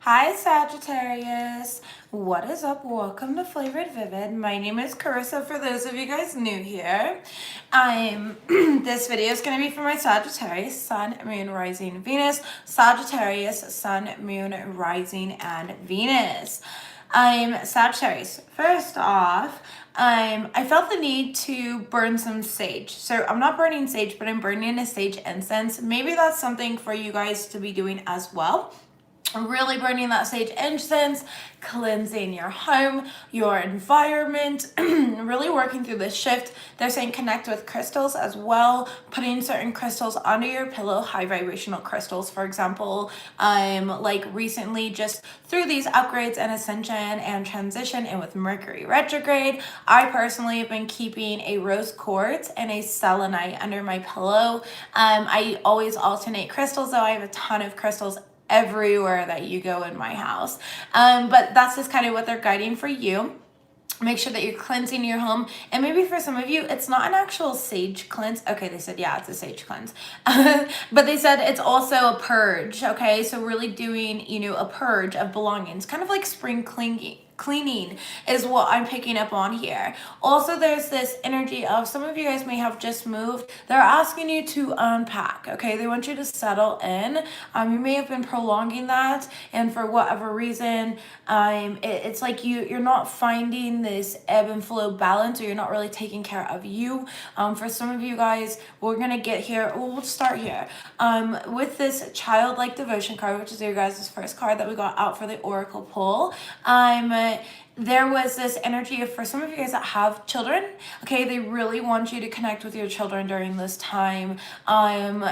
Hi Sagittarius, what is up? Welcome to Flavored Vivid. My name is Carissa for those of you guys new here. This video is going to be for my Sagittarius, Sun, Moon, Rising, Venus, Sagittarius, Sun, Moon, Rising, and Venus. Sagittarius. First off, I felt the need to burn some sage. So I'm not burning sage, but I'm burning a sage incense. Maybe that's something for you guys to be doing as well. Really burning that sage incense, cleansing your home, your environment, really working through this shift. They're saying connect with crystals as well, putting certain crystals under your pillow, high vibrational crystals, for example. Like recently, just through these upgrades and ascension and transition, and with Mercury retrograde, I personally have been keeping a rose quartz and a selenite under my pillow. I always alternate crystals, though. I have a ton of crystals everywhere that you go in my house. But that's just kind of what they're guiding for you. Make sure that you're cleansing your home. And maybe for some of you, it's not an actual sage cleanse. Okay, they said, yeah, it's a sage cleanse. But they said it's also a purge, okay? So really doing, a purge of belongings, kind of like spring cleaning is what I'm picking up on here. Also, there's this energy of some of you guys may have just moved. They're asking you to unpack, okay? They want you to settle in. You may have been prolonging that, and for whatever reason, it's like you're not finding this ebb and flow balance, or you're not really taking care of you. For some of you guys, we're gonna get here. We'll start here with this childlike devotion card, which is your guys' first card that we got out for the oracle pull. There was this energy of, for some of you guys that have children, okay, they really want you to connect with your children during this time. And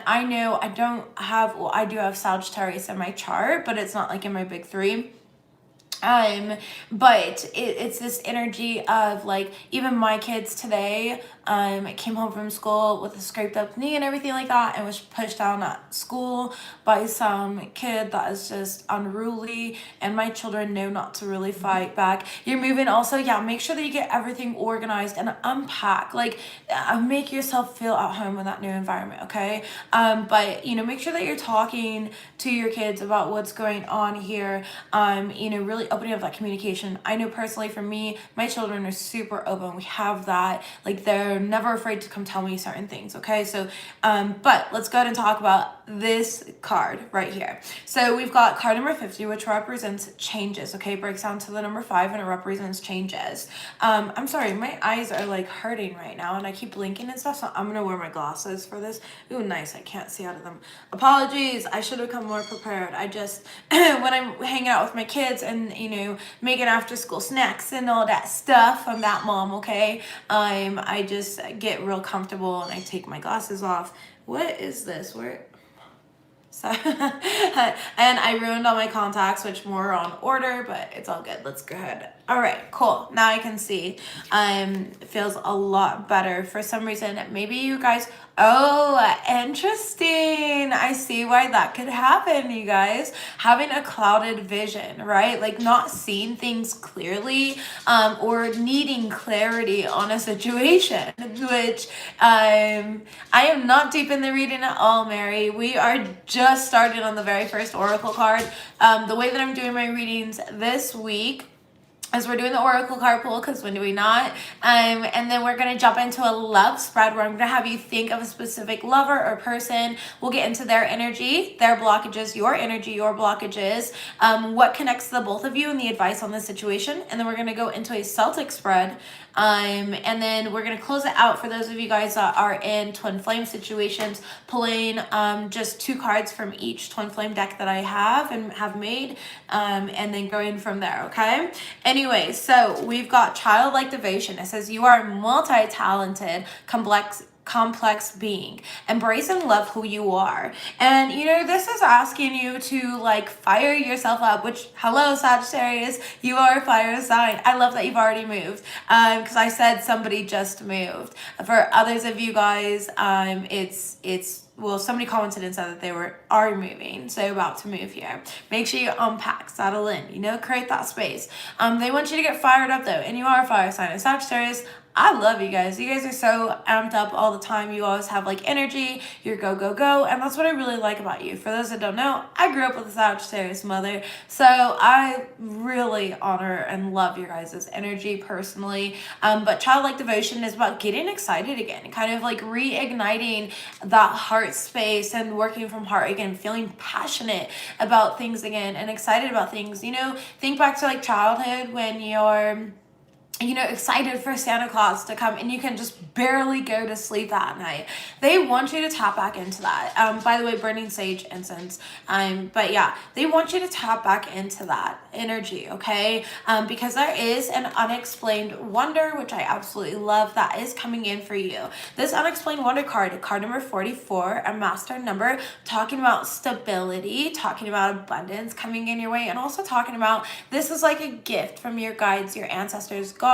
I know I do have Sagittarius in my chart, but it's not like in my big three. But it's this energy of, like, even my kids today came home from school with a scraped up knee and everything like that, and was pushed down at school by some kid that is just unruly, and my children know not to really fight back. You're moving also, yeah, make sure that you get everything organized and unpack, like make yourself feel at home in that new environment, okay? But make sure that you're talking to your kids about what's going on here, really opening up that communication. I know personally for me, my children are super open. We have that, like, they're never afraid to come tell me certain things, okay? So but let's go ahead and talk about this card right here. So we've got card number 50, which represents changes, okay? It breaks down to the number 5 and it represents changes. I'm sorry, my eyes are like hurting right now and I keep blinking and stuff, so I'm gonna wear my glasses for this. Ooh, nice, I can't see out of them. Apologies, I should have come more prepared. I just when I'm hanging out with my kids and making after school snacks and all that stuff, I'm that mom, okay? I just get real comfortable and I take my glasses off. What is this? So and I ruined all my contacts, which more on order, but it's all good. Let's go ahead. All right, cool. Now I can see. It feels a lot better. For some reason, maybe you guys, interesting. I see why that could happen, you guys. Having a clouded vision, right? Like not seeing things clearly, or needing clarity on a situation, which I am not deep in the reading at all, Mary. We are just started on the very first oracle card. The way that I'm doing my readings this week, as we're doing the oracle card pull, because when do we not? And then we're going to jump into a love spread where I'm going to have you think of a specific lover or person. We'll get into their energy, their blockages, your energy, your blockages, what connects the both of you, and the advice on the situation. And then we're going to go into a Celtic spread. And then we're going to close it out for those of you guys that are in twin flame situations, pulling just 2 cards from each twin flame deck that I have and have made, and then going from there, okay? Anyway, so we've got childlike devotion. It says you are multi-talented, complex being. Embrace and love who you are. And this is asking you to, like, fire yourself up, which, hello Sagittarius, you are a fire sign. I love that you've already moved, because I said somebody just moved. For others of you guys, well, somebody commented and said that they are moving, so about to move here. Make sure you unpack, settle in, create that space. They want you to get fired up though, and you are a fire sign. And Sagittarius, I love you guys. You guys are so amped up all the time. You always have like energy. You're go, go, go. And that's what I really like about you. For those that don't know, I grew up with a Sagittarius mother. So I really honor and love your guys' energy personally. But childlike devotion is about getting excited again, kind of like reigniting that heart space and working from heart again, feeling passionate about things again and excited about things. You know, think back to like childhood when you're excited for Santa Claus to come and you can just barely go to sleep that night. They want you to tap back into that. By the way, burning sage incense. But yeah, they want you to tap back into that energy, okay? Because there is an unexplained wonder, which I absolutely love, that is coming in for you. This unexplained wonder card number 44, a master number, talking about stability, talking about abundance coming in your way, and also talking about this is like a gift from your guides, your ancestors, God,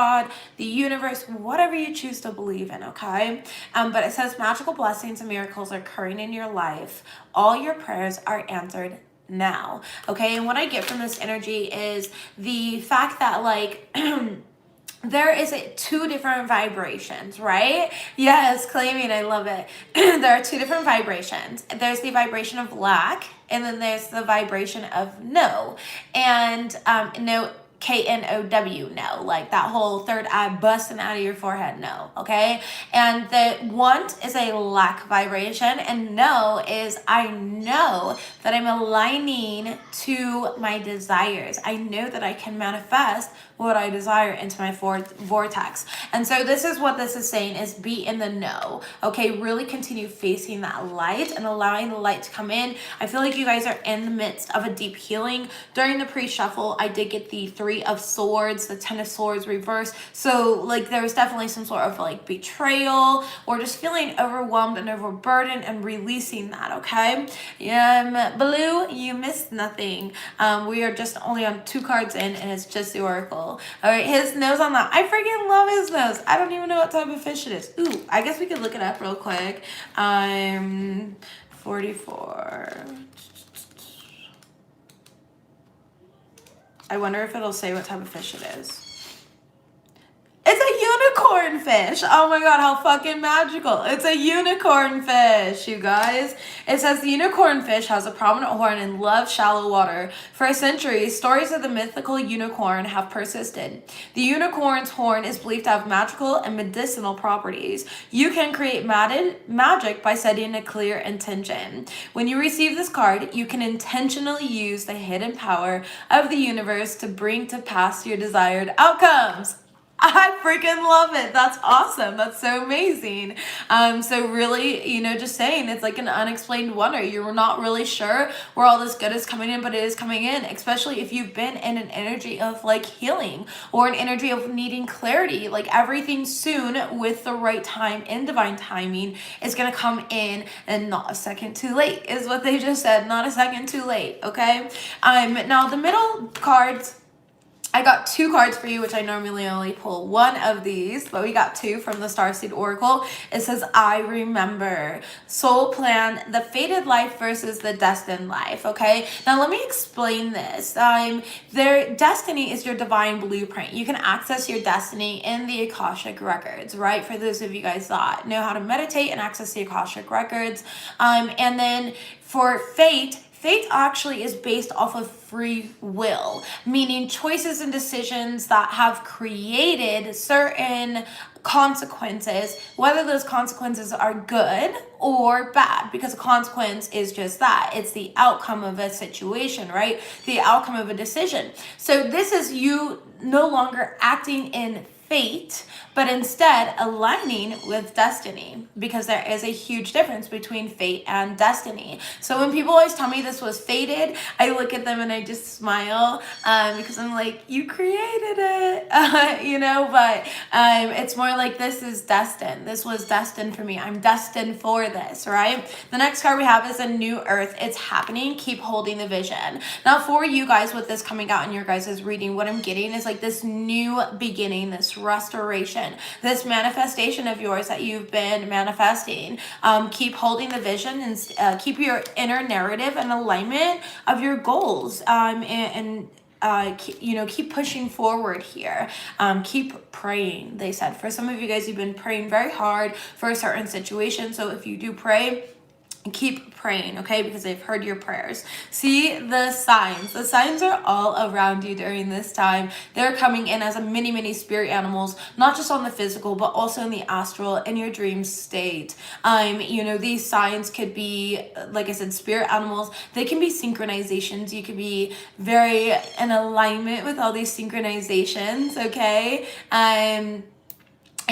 the universe, whatever you choose to believe in, okay? But it says magical blessings and miracles are occurring in your life. All your prayers are answered now, okay? And what I get from this energy is the fact that like there is two different vibrations, right? Yes, claiming, I love it. There are two different vibrations. There's the vibration of lack, and then there's the vibration of no. And no, K-N-O-W, no, like that whole third eye busting out of your forehead, no, okay? And the want is a lack vibration, and no is I know that I'm aligning to my desires. I know that I can manifest what I desire into my vortex. And so this is what this is saying is be in the know, okay? Really continue facing that light and allowing the light to come in. I feel like you guys are in the midst of a deep healing. During the pre-shuffle, I did get the 3 of Swords, the 10 of Swords reversed. So like there was definitely some sort of like betrayal or just feeling overwhelmed and overburdened and releasing that, okay? Blue, you missed nothing. We are just only on 2 cards in and it's just the Oracle. All right, his nose on that. I freaking love his nose. I don't even know what type of fish it is. Ooh, I guess we could look it up real quick. 44. I wonder if it'll say what type of fish it is. It's a unicorn fish. Oh my god, how fucking magical. It's a unicorn fish, you guys. It says the unicorn fish has a prominent horn and loves shallow water. For centuries, stories of the mythical unicorn have persisted. The unicorn's horn is believed to have magical and medicinal properties. You can create magic by setting a clear intention. When you receive this card, you can intentionally use the hidden power of the universe to bring to pass your desired outcomes. I freaking love it. That's awesome. That's so amazing. So really, just saying it's like an unexplained wonder. You're not really sure where all this good is coming in, but it is coming in, especially if you've been in an energy of like healing or an energy of needing clarity. Like everything soon with the right time and divine timing is going to come in, and not a second too late is what they just said. Not a second too late. Okay. Now the middle cards, I got 2 cards for you, which I normally only pull 1 of these, but we got 2 from the Starseed Oracle. It says, I remember. Soul plan, the fated life versus the destined life, okay? Now, let me explain this. Their destiny is your divine blueprint. You can access your destiny in the Akashic Records, right? For those of you guys that know how to meditate and access the Akashic Records. And then for fate actually is based off of free will, meaning choices and decisions that have created certain consequences, whether those consequences are good or bad, because a consequence is just that. It's the outcome of a situation, right? The outcome of a decision. So this is you no longer acting in fate, but instead aligning with destiny, because there is a huge difference between fate and destiny. So when people always tell me this was fated, I look at them and I just smile, because I'm like, you created it, but it's more like this is destined. This was destined for me. I'm destined for this, right? The next card we have is a new earth. It's happening. Keep holding the vision. Now for you guys, with this coming out in your guys' reading, what I'm getting is like this new beginning, this restoration, this manifestation of yours that you've been manifesting. Keep holding the vision and keep your inner narrative and alignment of your goals. And keep pushing forward here. Keep praying, they said. For some of you guys, you've been praying very hard for a certain situation. So if you do pray, keep praying, okay? Because they've heard your prayers. See the signs. The signs are all around you during this time. They're coming in as a mini spirit animals, not just on the physical, but also in the astral, in your dream state. These signs could be, like I said, spirit animals. They can be synchronizations. You could be very in alignment with all these synchronizations, okay?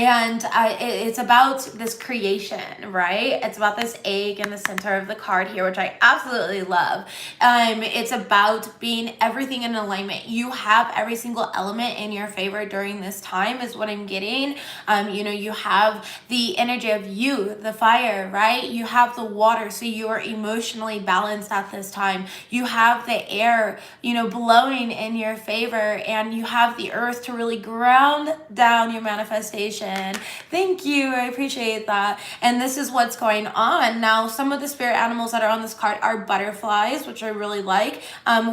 It's about this creation, right? It's about this egg in the center of the card here, which I absolutely love. It's about being everything in alignment. You have every single element in your favor during this time is what I'm getting. You have the energy of you, the fire, right? You have the water, so you are emotionally balanced at this time. You have the air, blowing in your favor, and you have the earth to really ground down your manifestation. Thank you. I appreciate that. And this is what's going on. Now, some of the spirit animals that are on this card are butterflies, which I really like.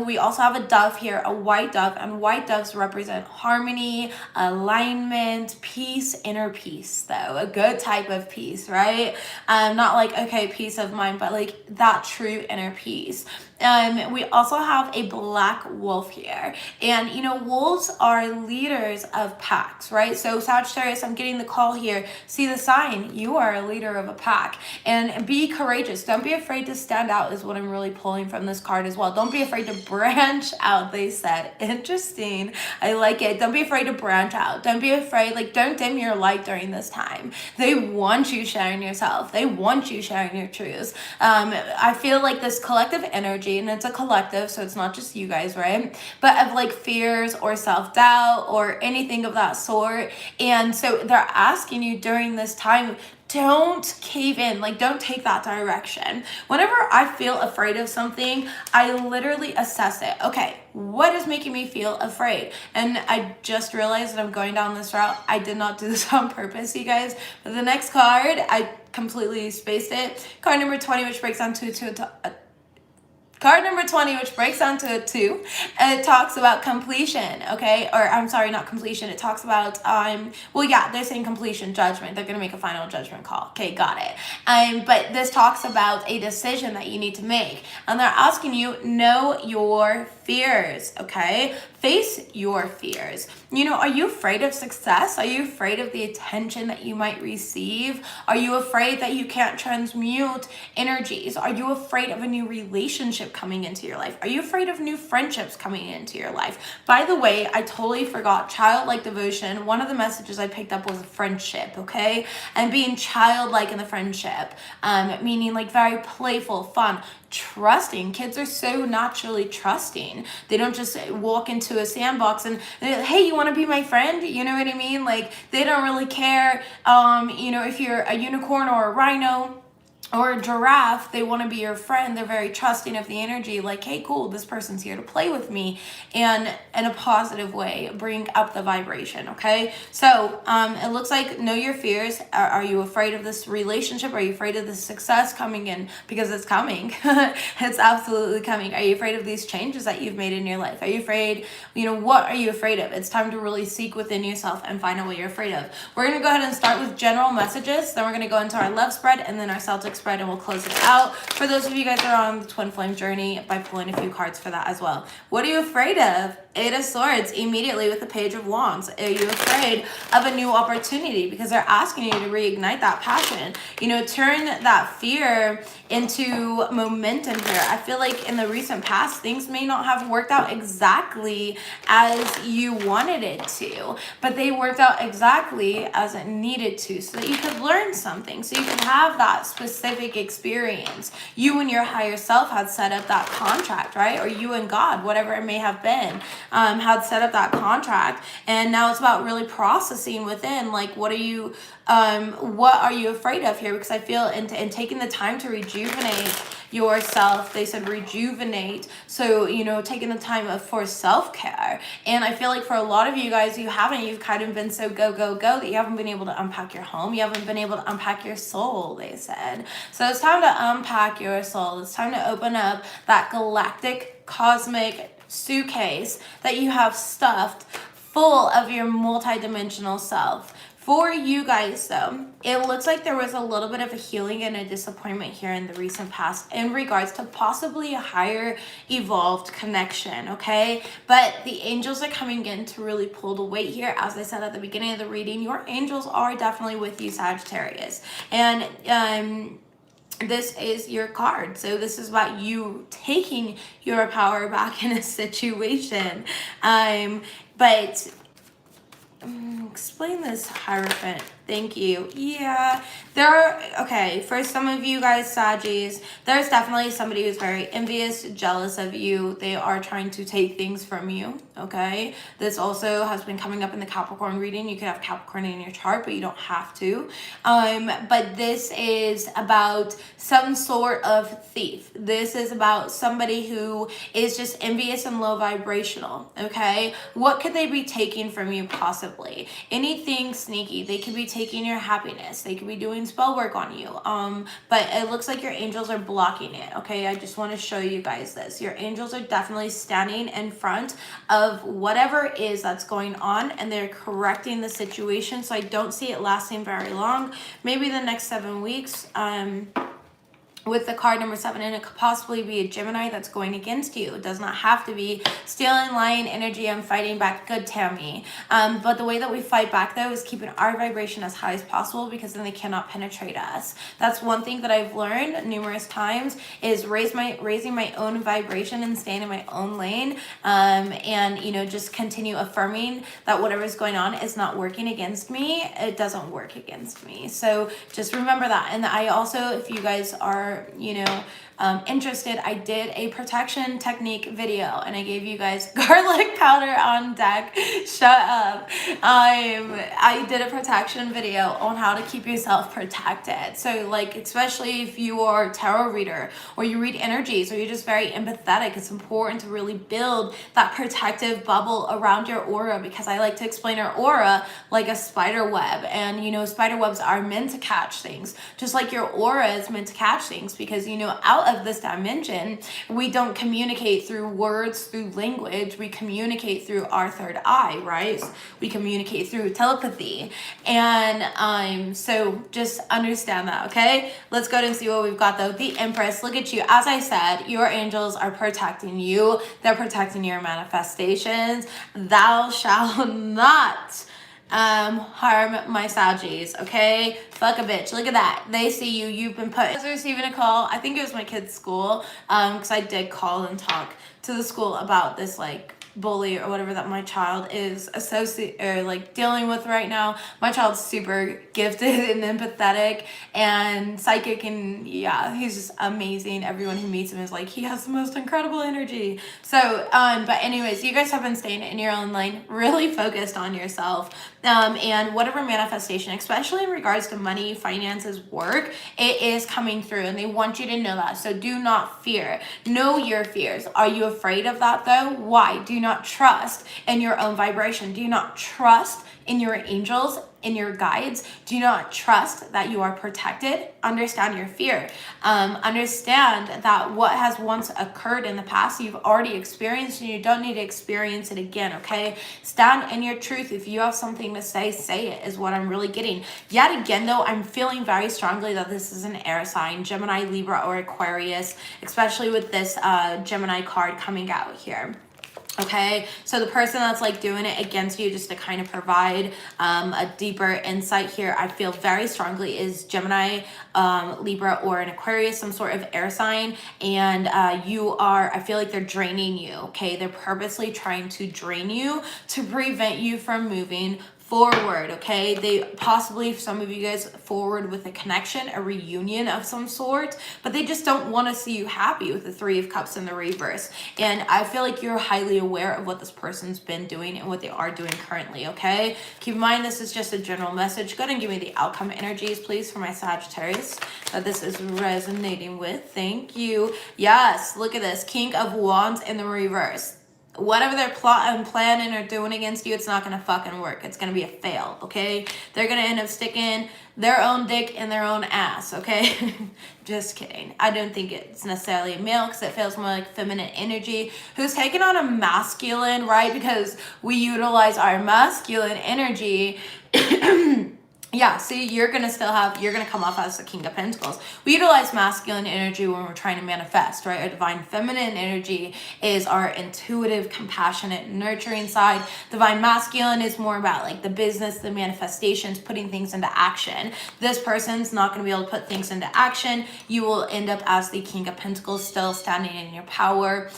We also have a dove here, a white dove, and white doves represent harmony, alignment, peace, inner peace, though. A good type of peace, right? Not like, okay, peace of mind, but like that true inner peace. We also have a black wolf here, and wolves are leaders of packs, right? So Sagittarius, I'm getting the call here. See the sign, you are a leader of a pack, and be courageous. Don't be afraid to stand out is what I'm really pulling from this card as well. Don't be afraid to branch out, they said. Interesting. I like it. Don't be afraid to branch out. Don't be afraid, don't dim your light during this time. They want you sharing yourself. They want you sharing your truths. I feel like this collective energy, and it's a collective, so it's not just you guys, right? But of fears or self-doubt or anything of that sort. And so they're asking you during this time, don't cave in, don't take that direction. Whenever I feel afraid of something, I literally assess it. Okay, what is making me feel afraid? And I just realized that I'm going down this route. I did not do this on purpose, you guys. But the next card, I completely spaced it. Card number 20, which breaks down to Card number 20, which breaks down to a 2, and it talks about completion, okay? Or I'm sorry, not completion. It talks about, they're saying completion, judgment. They're going to make a final judgment call. Okay, got it. But this talks about a decision that you need to make. And they're asking you, know your fears, okay? Face your fears. Are you afraid of success? Are you afraid of the attention that you might receive? Are you afraid that you can't transmute energies? Are you afraid of a new relationship coming into your life? Are you afraid of new friendships coming into your life? By the way, I totally forgot childlike devotion. One of the messages I picked up was friendship, okay? And being childlike in the friendship, meaning very playful, fun, trusting. Kids are so naturally trusting. They don't just walk into a sandbox and, hey, you want to be my friend? You know what I mean? They don't really care, if you're a unicorn or a rhino or a giraffe. They want to be your friend. They're very trusting of the energy, hey, cool, this person's here to play with me, and in a positive way, bring up the vibration, okay? So it looks like know your fears. Are you afraid of this relationship? Are you afraid of the success coming in? Because it's coming. It's absolutely coming. Are you afraid of these changes that you've made in your life? Are you afraid? What are you afraid of? It's time to really seek within yourself and find out what you're afraid of. We're going to go ahead and start with general messages. Then we're going to go into our love spread and then our Celtic spread, and we'll close it out. For those of you guys that are on the twin flame journey, by pulling a few cards for that as well. What are you afraid of? Eight of Swords immediately with the Page of Wands. Are you afraid of a new opportunity? Because they're asking you to reignite that passion. Turn that fear into momentum here. I feel like in the recent past, things may not have worked out exactly as you wanted it to, but they worked out exactly as it needed to, so that you could learn something, so you could have that specific experience. You and your higher self had set up that contract, right? Or you and God, whatever it may have been, had set up that contract, and now it's about really processing within, what are you afraid of here? Because I feel in taking the time to rejuvenate yourself, they said rejuvenate, so taking the time for self-care. And I feel like for a lot of you guys, you've kind of been so go that you haven't been able to unpack your home, you haven't been able to unpack your soul, they said. So it's time to unpack your soul. It's time to open up that galactic, cosmic suitcase that you have stuffed full of your multidimensional self. For you guys though, it looks like there was a little bit of a healing and a disappointment here in the recent past in regards to possibly a higher evolved connection, okay? But the angels are coming in to really pull the weight here. As I said at the beginning of the reading, your angels are definitely with you, Sagittarius. And this is your card. So this is about you taking your power back in a situation. But explain this, Hierophant. Thank you. Yeah, there are, okay, for some of you guys, Saggies, there's definitely somebody who's very envious, jealous of you. They are trying to take things from you, okay? This also has been coming up in the Capricorn reading. You could have Capricorn in your chart, but you don't have to. But this is about some sort of thief. This is about somebody who is just envious and low vibrational, okay? What could they be taking from you possibly? Anything sneaky. They could be taking your happiness. They could be doing spell work on you. But it looks like your angels are blocking it, okay? I just want to show you guys this. Your angels are definitely standing in front of whatever it is that's going on, and they're correcting the situation. So I don't see it lasting very long. Maybe the next 7 weeks. With the card number 7, and it could possibly be a Gemini that's going against you. It does not have to be stealing, lying, energy, and fighting back. Good, Tammy. But the way that we fight back, though, is keeping our vibration as high as possible, because then they cannot penetrate us. That's one thing that I've learned numerous times, is raising my own vibration and staying in my own lane, and, you know, just continue affirming that whatever's going on is not working against me. It doesn't work against me. So just remember that. And I also, if you guys are, you know, interested, I did a protection technique video, and I gave you guys garlic powder on deck. Shut up. I did a protection video on how to keep yourself protected. So, like, especially if you are a tarot reader, or you read energies, or you're just very empathetic, it's important to really build that protective bubble around your aura, because I like to explain our aura like a spider web. And, you know, spider webs are meant to catch things, just like your aura is meant to catch things, because, you know, out of this dimension, we don't communicate through words, through language. We communicate through our third eye, right? We communicate through telepathy. And so just understand that, okay? Let's go ahead and see what we've got, though. The Empress, look at you. As I said, your angels are protecting you. They're protecting your manifestations. Thou shalt not harm my Saggies, okay? Fuck a bitch. Look at that. They see you. You've been put. I was receiving a call. I think it was my kid's school, because I did call and talk to the school about this, like, bully or whatever that my child is dealing with right now. My child's super gifted and empathetic and psychic, and yeah, he's just amazing. Everyone who meets him is like, he has the most incredible energy. So but anyways, you guys have been staying in your own lane, really focused on yourself, and whatever manifestation, especially in regards to money, finances, work, it is coming through, and they want you to know that. So do not fear. Know your fears. Are you afraid of that, though? Why? Do not trust in your own vibration. Do not trust in your angels, in your guides. Do not trust that you are protected. Understand your fear. Understand that what has once occurred in the past, you've already experienced, and you don't need to experience it again, okay? Stand in your truth. If you have something to say it, is what I'm really getting. Yet again, though, I'm feeling very strongly that this is an air sign, Gemini, Libra, or Aquarius, especially with this Gemini card coming out here. Okay, so the person that's like doing it against you, just to kind of provide a deeper insight here, I feel very strongly is Gemini, Libra, or an Aquarius, some sort of air sign. And I feel like they're draining you, okay? They're purposely trying to drain you to prevent you from moving forward, okay? They possibly, some of you guys, forward with a connection, a reunion of some sort, but they just don't want to see you happy with the 3 of Cups in the reverse. And I feel like you're highly aware of what this person's been doing and what they are doing currently, okay? Keep in mind, this is just a general message. Go ahead and give me the outcome energies, please, for my Sagittarius that this is resonating with. Thank you. Yes, look at this. King of Wands in the reverse. whatever they're plotting, planning, or doing against you, it's not gonna fucking work. It's gonna be a fail, okay? They're gonna end up sticking their own dick in their own ass, okay? Just kidding. I don't think it's necessarily a male, because it feels more like feminine energy who's taking on a masculine, right? Because we utilize our masculine energy. Yeah, see, you're going to come off as the King of Pentacles. We utilize masculine energy when we're trying to manifest, right? Our divine feminine energy is our intuitive, compassionate, nurturing side. Divine masculine is more about like the business, the manifestations, putting things into action. This person's not going to be able to put things into action. You will end up as the King of Pentacles, still standing in your power,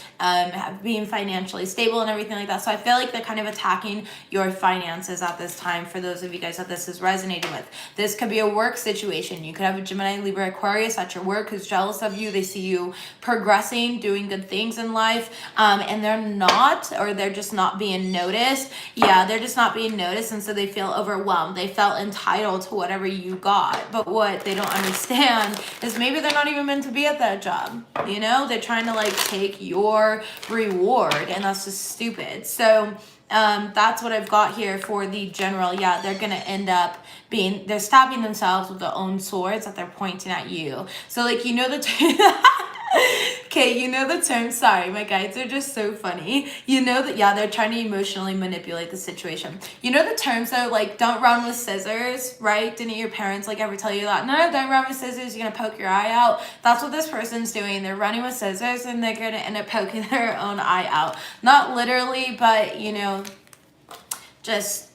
being financially stable and everything like that. So I feel like they're kind of attacking your finances at this time, for those of you guys that this is resonating with. This could be a work situation. You could have a Gemini, Libra, Aquarius at your work who's jealous of you. They see you progressing, doing good things in life, and they're not, or they're just not being noticed. Yeah, they're just not being noticed, and so they feel overwhelmed. They felt entitled to whatever you got, but what they don't understand is maybe they're not even meant to be at that job. You know, they're trying to like take your reward, and that's just stupid. So that's what I've got here for the general. Yeah, they're gonna end up they're stabbing themselves with their own swords that they're pointing at you. So like, you know, the okay, you know the term, sorry, my guides are just so funny. You know that, yeah, they're trying to emotionally manipulate the situation. You know the terms though, like, don't run with scissors, right? Didn't your parents like ever tell you that? No, don't run with scissors, you're gonna poke your eye out. That's what this person's doing. They're running with scissors and they're gonna end up poking their own eye out. Not literally, but you know, just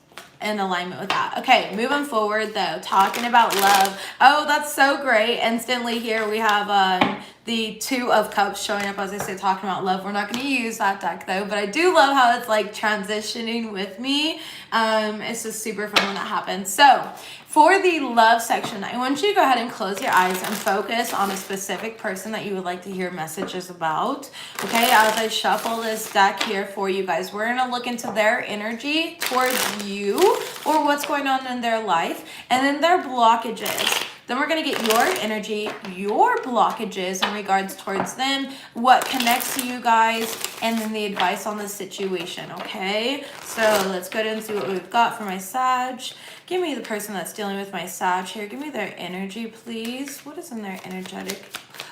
in alignment with that. Okay, moving forward though, talking about love. Oh, that's so great. Instantly here we have the Two of Cups showing up, as I say, talking about love. We're not going to use that deck though, but I do love how it's like transitioning with me. It's just super fun when that happens. So for the love section, I want you to go ahead and close your eyes and focus on a specific person that you would like to hear messages about. Okay, as I shuffle this deck here for you guys, we're going to look into their energy towards you, or what's going on in their life, and then their blockages. Then we're going to get your energy, your blockages in regards towards them, what connects to you guys, and then the advice on the situation, okay? So let's go ahead and see what we've got for my Sag. Give me the person that's dealing with my Sag here. Give me their energy, please. What is in their energetic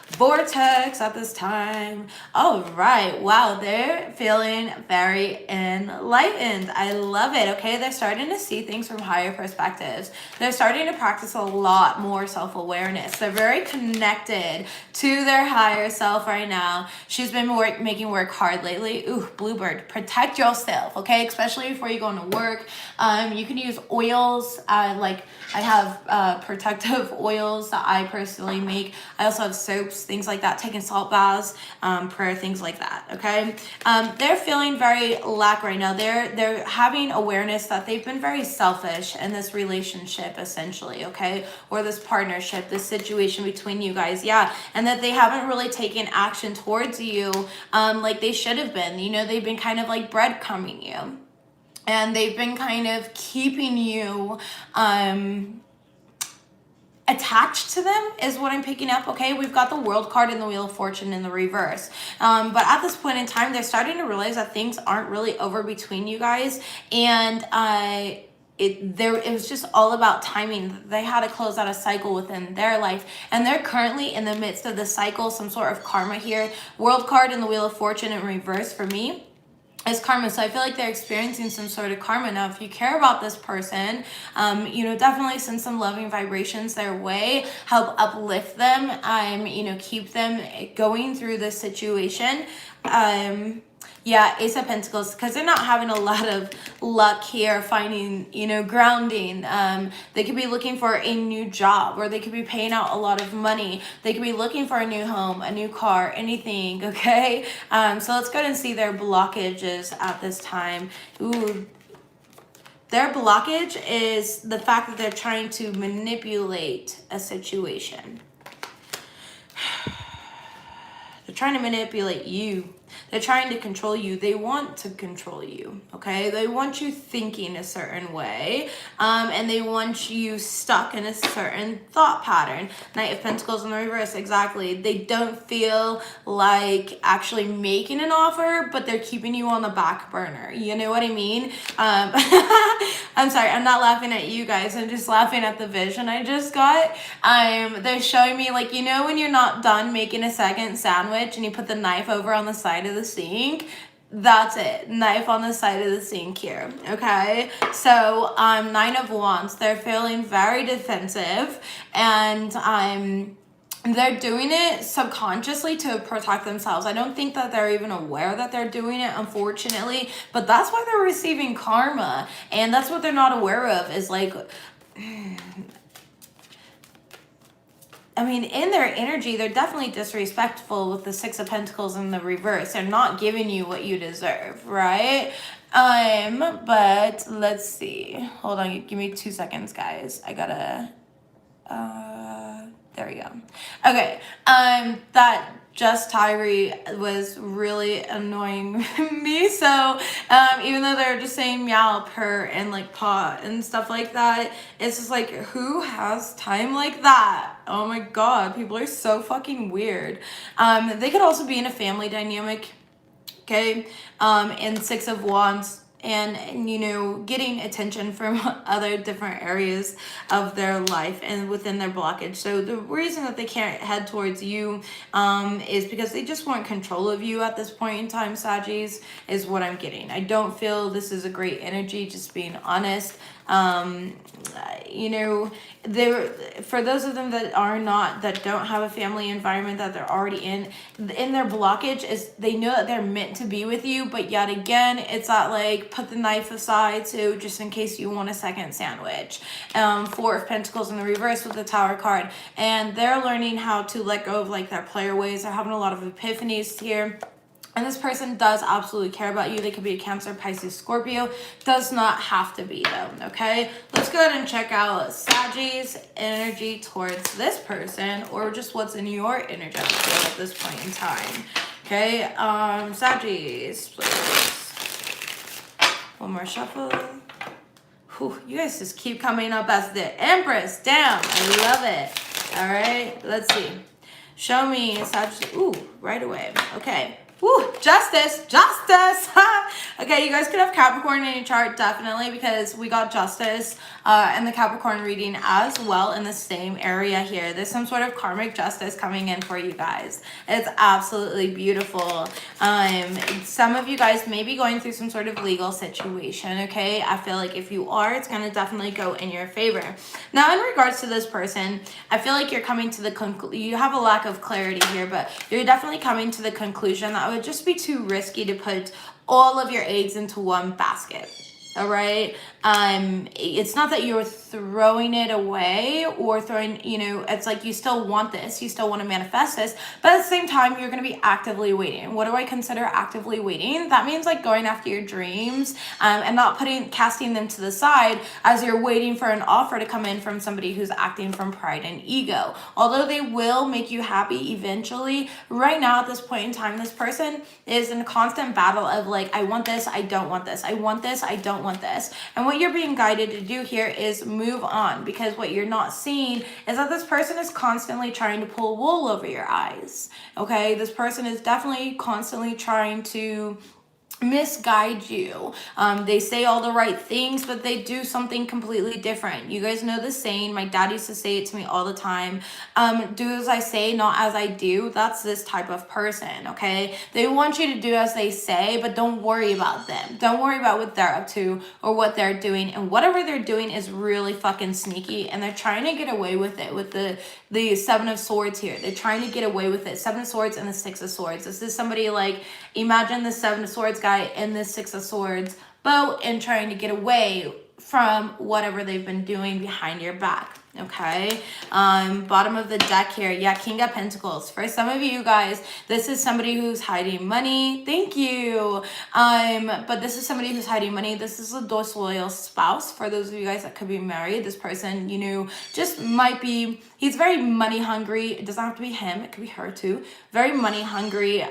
vortex at this time? All right, wow, they're feeling very enlightened. I love it. Okay, they're starting to see things from higher perspectives. They're starting to practice a lot more self-awareness. They're very connected to their higher self right now. She's been making work hard lately. Ooh, Bluebird, protect yourself, okay, especially before you go into work. You can use oils, like I have protective oils that I personally make. I also have soaps, things like that, taking salt baths, prayer, things like that, okay? They're feeling very lack right now. They're having awareness that they've been very selfish in this relationship, essentially, okay? Or this partnership, this situation between you guys, yeah. And that they haven't really taken action towards you like they should have been. You know, they've been kind of like breadcrumbing you. And they've been kind of keeping you attached to them is what I'm picking up, okay? We've got the World card and the Wheel of Fortune in the reverse. But at this point in time, they're starting to realize that things aren't really over between you guys. And it was just all about timing. They had to close out a cycle within their life, and they're currently in the midst of the cycle, some sort of karma here. World card and the Wheel of Fortune in reverse for me is karma. So I feel like they're experiencing some sort of karma. Now, if you care about this person, you know, definitely send some loving vibrations their way, help uplift them, you know, keep them going through this situation. Yeah, Ace of Pentacles, because they're not having a lot of luck here finding, you know, grounding. They could be looking for a new job, or they could be paying out a lot of money. They could be looking for a new home, a new car, anything, okay? So let's go ahead and see their blockages at this time. Ooh. Their blockage is the fact that they're trying to manipulate a situation. They're trying to manipulate you. They're trying to control you. They want to control you, okay? They want you thinking a certain way, and they want you stuck in a certain thought pattern. Knight of Pentacles in the reverse, exactly. They don't feel like actually making an offer, but they're keeping you on the back burner. You know what I mean? I'm sorry, I'm not laughing at you guys. I'm just laughing at the vision I just got. They're showing me, like, you know when you're not done making a second sandwich and you put the knife over on the side of the sink? That's it. Knife on the side of the sink here. Okay, so 9 of Wands. They're feeling very defensive, and they're doing it subconsciously to protect themselves. I don't think that they're even aware that they're doing it, unfortunately, but that's why they're receiving karma, and that's what they're not aware of, is like, I mean, in their energy, they're definitely disrespectful with the 6 of Pentacles in the reverse. They're not giving you what you deserve, right? But let's see. Hold on, give me 2 seconds, guys. I gotta, there we go. Okay, that just Tyree was really annoying me. So even though they're just saying meow, purr, and like paw and stuff like that, it's just like, who has time like that? Oh my god, people are so fucking weird. They could also be in a family dynamic, okay? And 6 of Wands, and you know, getting attention from other different areas of their life and within their blockage. So the reason that they can't head towards you is because they just want control of you at this point in time, Saggies, is what I'm getting. I don't feel this is a great energy, just being honest. You know, for those of them that don't have a family environment that they're already in their blockage, is they know that they're meant to be with you, but yet again, it's not like, put the knife aside, so just in case you want a second sandwich. 4 of Pentacles in the reverse with the Tower card, and they're learning how to let go of like their player ways. They're having a lot of epiphanies here. And this person does absolutely care about you. They could be a Cancer, Pisces, Scorpio. Does not have to be though, okay? Let's go ahead and check out Saggies' energy towards this person, or just what's in your energetic field at this point in time. Okay, Saggies, please. One more shuffle. Whew, you guys just keep coming up as the Empress. Damn, I love it. All right, let's see. Show me Saggies. Ooh, right away. Okay. Woo, justice. Okay, you guys could have Capricorn in your chart, definitely, because we got justice and the Capricorn reading as well in the same area here. There's some sort of karmic justice coming in for you guys. It's absolutely beautiful. Some of you guys may be going through some sort of legal situation, okay? I feel like if you are, it's going to definitely go in your favor. Now, in regards to this person, I feel like you're coming to the conclusion. You have a lack of clarity here, but you're definitely coming to the conclusion that it would just be too risky to put all of your eggs into one basket. All right. It's not that you're throwing it away or throwing, you know, it's like you still want this, you still want to manifest this, but at the same time, you're going to be actively waiting. What do I consider actively waiting? That means like going after your dreams and not casting them to the side as you're waiting for an offer to come in from somebody who's acting from pride and ego. Although they will make you happy eventually, right now at this point in time, this person is in a constant battle of like, I want this, I don't want this, I want this, I don't want this. And what you're being guided to do here is move on, because what you're not seeing is that this person is constantly trying to pull wool over your eyes. Okay, this person is definitely constantly trying to misguide you. They say all the right things, but they do something completely different. You guys know the saying, my dad used to say it to me all the time, do as I say, not as I do. That's this type of person, okay? They want you to do as they say, but don't worry about them. Don't worry about what they're up to or what they're doing, and whatever they're doing is really fucking sneaky, and they're trying to get away with it with the 7 of Swords here. They're trying to get away with it. 7 of Swords and the 6 of Swords. This is somebody like, imagine the 7 of Swords guy and the 6 of Swords boat and trying to get away from whatever they've been doing behind your back. Okay, bottom of the deck here, yeah, King of Pentacles. For some of you guys, this is somebody who's hiding money. Thank you. But this is somebody who's hiding money. This is a disloyal spouse. For those of you guys that could be married, this person, you know, just might be, he's very money hungry. It doesn't have to be him, it could be her too. Very money hungry.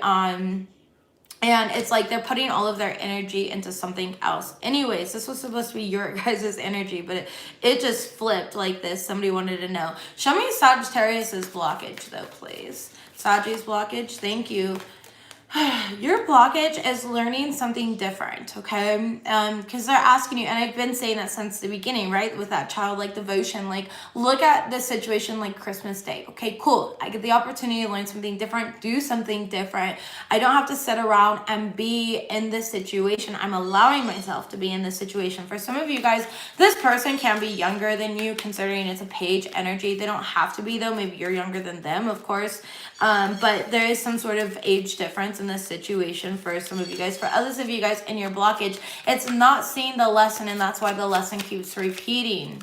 And it's like they're putting all of their energy into something else. Anyways, this was supposed to be your guys' energy, but it just flipped like this. Somebody wanted to know. Show me Sagittarius's blockage though, please. Sagittarius blockage, thank you. Your blockage is learning something different, okay? Because they're asking you, and I've been saying it since the beginning, right? With that childlike devotion, like, look at the situation like Christmas Day. Okay, cool. I get the opportunity to learn something different, do something different. I don't have to sit around and be in this situation. I'm allowing myself to be in this situation. For some of you guys, this person can be younger than you, considering it's a page energy. They don't have to be, though. Maybe you're younger than them, of course. But there is some sort of age difference in this situation for some of you guys. For others of you guys in your blockage, it's not seeing the lesson, and that's why the lesson keeps repeating.